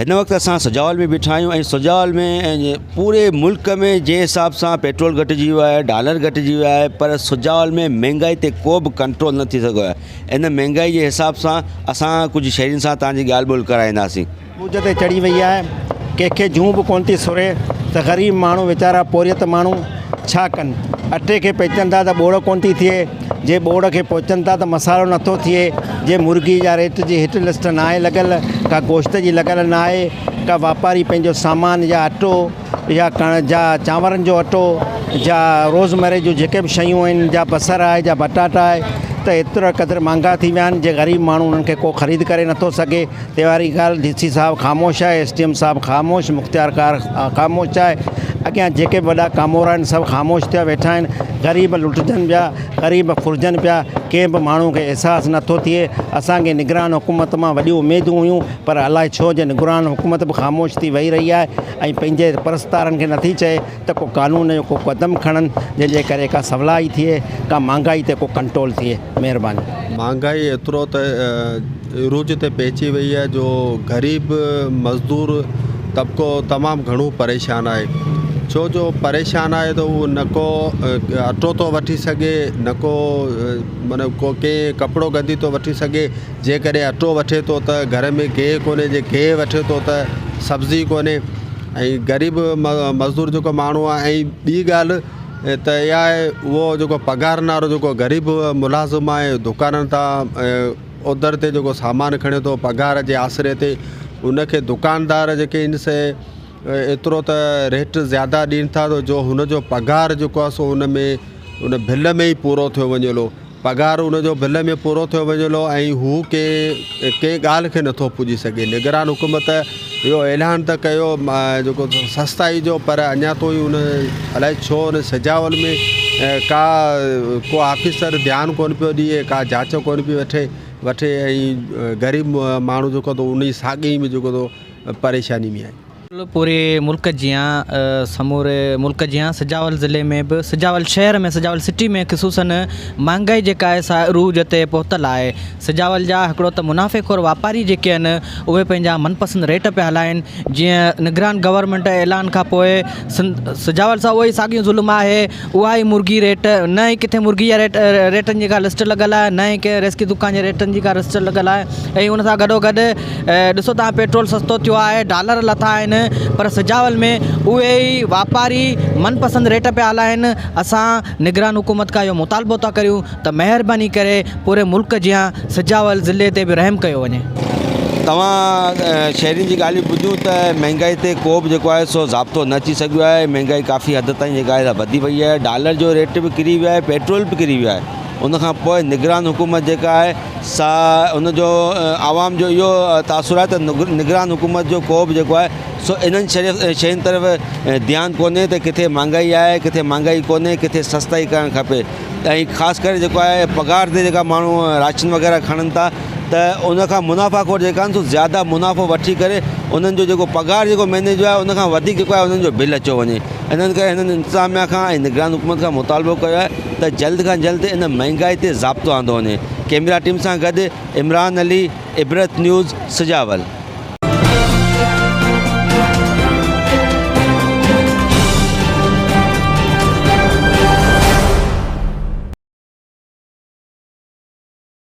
हिन वक्त असां सजावल में बीठा आहियूं ऐं सजावल में पूरे मुल्क में जंहिं हिसाब सां पेट्रोल घटिजी वियो आहे, डॉलर घटिजी वियो आहे, पर सजावल में महांगाई ते को बि कंट्रोल न थी सघियो आहे। इन महांगाई जे हिसाब सां असां कुझु शहरीनि सां तव्हांजी ॻाल्हि ॿोल कराईंदासीं। ॿुझ ते चढ़ी वई आहे, कंहिंखे जूं बि कोन थी सुरे त ग़रीब माण्हू वीचारा पोरियत माण्हू छा कनि। अटे खे पेचनि था त ॿोड़ कोन थी थिए, जे ॿोड़ खे पोचनि था त मसालो नथो थिए, जे मुर्गी जा रेट जी हिट लिस्ट न आहे लॻियल, का गोश्त जी लॻियल न आहे, का वापारी पंहिंजो सामान या अटो या कण जा चांवरनि जो अटो या रोज़मरे जूं जेके बि शयूं आहिनि, जा बसर आहे या पटाटा आहे, त एतिरा क़दुरु महांगा थी विया आहिनि जे ग़रीब माण्हू उन्हनि खे को ख़रीद करे नथो सघे। तहिवारी ॻाल्हि DC साहब ख़ामोश आहे, SDM साहब ख़ामोश, मुख़्तियार कार ख़ामोश आहे, अॻियां जेके वॾा कामोर आहिनि सभु ख़ामोश थिया वेठा आहिनि। ग़रीब लुटजनि पिया, ग़रीब फुरजनि पिया, कंहिं बि माण्हू खे अहसासु नथो थिए। असांखे निगरान हुकूमत मां वॾियूं उमेदूं हुयूं, पर अलाए छो जे निगरान हुकूमत बि ख़ामोश थी वेही रही आहे ऐं पंहिंजे परस्तारनि खे नथी चए त को कानून जो को क़दम खणनि जंहिंजे करे का सवलाई थिए, का महांगाई ते को कंट्रोल थिए। महिरबानी। महंगाई एतिरो त रूज ते पहुची वई आहे जो ग़रीब मज़दूर तबिको तमामु घणो परेशान आहे। छो जो परेशान आहे त उहो न को अटो थो वठी सघे, न को माना को कंहिं कपिड़ो गंदी थो वठी सघे। जेकॾहिं अटो वठे थो त घर में गेह कोन्हे, जे गेह वठे थो त सब्ज़ी कोन्हे। ऐं ग़रीब मज़दूर जेको माण्हू आहे। ऐं ॿी ॻाल्हि त इहा आहे, उहो जेको पघार वारो जेको ग़रीब मुलाज़िम आहे, दुकाननि तां उधर ते जेको सामान खणे थो पघार जे आसिरे ते, उनखे दुकानदार जेके आहिनि से एतिरो त रेट ज़्यादा ॾियनि था जो हुनजो पघार जेको आहे सो उन बिल में ई पूरो थियो वञे थो। पघार उनजो बिल में पूरो थियो वञे थो ऐं हू कंहिं ॻाल्हि खे नथो पुॼी सघे। निगरान हुकूमत इहो ऐलान त कयो जेको सस्ताई जो, पर अञा ताईं उन अलाए छो उन सजावल में को ऑफिसर ध्यानु कोन पियो ॾिए, का जांच कोन पई वठे ऐं ग़रीब माण्हू जेको तो उन साॻी में जेको तो परेशानी में आहे। पूरे मुल्क जियां समूरे मुल्क जियां सजावल ज़िले में भी, सजावल शहर में, सजावल सिटी में ख़ुसूसन महंगाई जेका आहे सा रूज ते पहुतल आहे। सजावल जा हिकिड़ो त मुनाफ़ेखोर वापारी जेके आहिनि उहे पंहिंजा मनपसंद रेट पिया हलाइनि। जीअं निगरान गवर्नमेंट ऐलान खां पोइ सजावल सां उहा ई साॻियूं ज़ुल्म आहे, उहा ई मुर्गी रेट, न ई किथे मुर्गी जा रेटनि जी का लिस्ट लॻल आहे, न ई कंहिं रेस्की दुकान जे रेटनि जी का लिस्ट लॻल आहे। ऐं उन सां गॾोगॾु ॾिसो तव्हां पेट्रोल सस्तो थियो आहे, डॉलर लथा आहिनि, पर सजावल में उहे ई वापारी मनपसंद रेट पिया हलाइनि। असां निगरान हुकूमत खां इहो मुतालबो था करियूं त महिरबानी करे पूरे मुल्क जियां सजावल ज़िले ते बि रहम कयो वञे। तव्हां शहरीनि जी ॻाल्हियूं ॿुधियूं त महांगाई ते को बि जेको आहे सो ज़ाब्तो न अची सघियो आहे। महांगाई काफ़ी हद ताईं जेका आहे वधी वई आहे, डॉलर जो रेट बि किरी वियो आहे, पेट्रोल बि किरी वियो आहे। उनखां पोइ निगरान हुकूमत जेका आहे सा उनजो आवाम जो इहो तासुर आहे त निगरान हुकूमत जो को बि जेको आहे सो इन्हनि शयुनि तरफ़ ध्यानु कोन्हे त किथे महांगाई आहे, किथे महांगाई कोन्हे, किथे सस्ताई करणु खपे। ऐं ख़ासि करे जेको आहे पघार ते जेका माण्हू राशन वग़ैरह खणनि था त उनखां मुनाफ़ाखोर जेका आहिनि सो ज़्यादा मुनाफ़ो वठी करे उन्हनि जो जेको पघार जेको महीने जो आहे उनखां वधीक जेको आहे उन्हनि जो बिल अचो वञे। इन्हनि करे हिननि इंतिज़ामिया खां ऐं निगरान हुकूमत खां मुतालबो कयो आहे त जल्द खां जल्द इन महांगाई ते ज़ाब्तो आंदो वञे। कैमरा टीम सां गॾु इमरान अली, इबरत न्यूज़, सजावल।